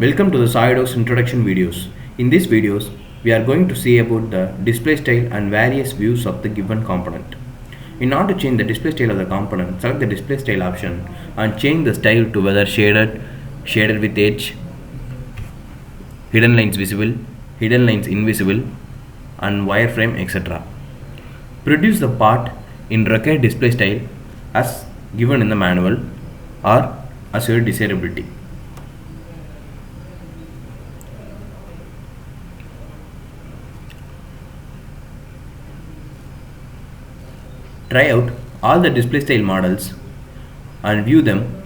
Welcome to the Solidworks introduction videos. In these videos, we are going to see about the display style and various views of the given component. In order to change the display style of the component, select the display style option and change the style to whether shaded with edge, hidden lines visible, hidden lines invisible, and wireframe, etc. Produce the part in required display style as given in the manual or as your desirability. Try out all the display style models and view them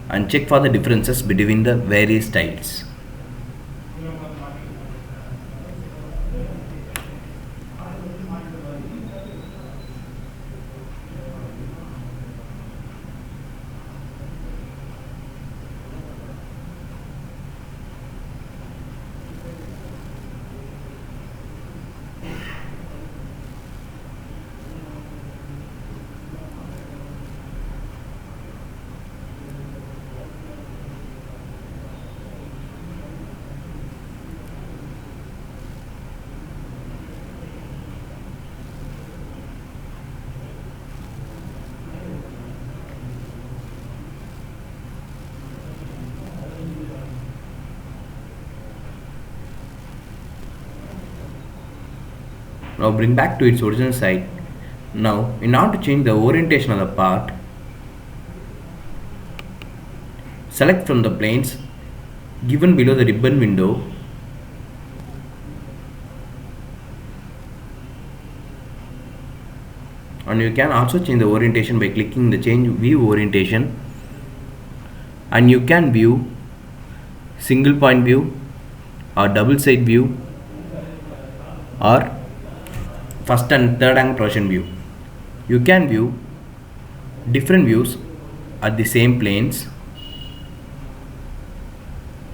and check for the differences between the various styles. Now bring back to its original site. Now, in order to change the orientation of the part, select from the planes given below the ribbon window and you can also change the orientation by clicking the change view orientation, and you can view single point view or double side view or first and third angle projection view. You can view different views at the same planes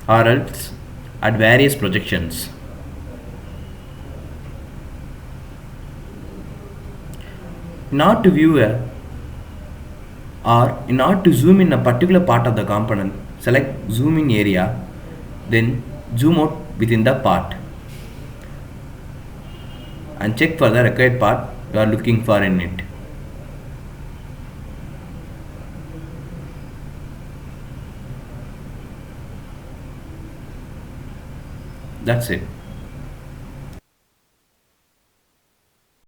or else at various projections. In order to view in order to zoom in a particular part of the component, select zoom in area, then zoom out within the part and check for the required part you are looking for in it. That's it.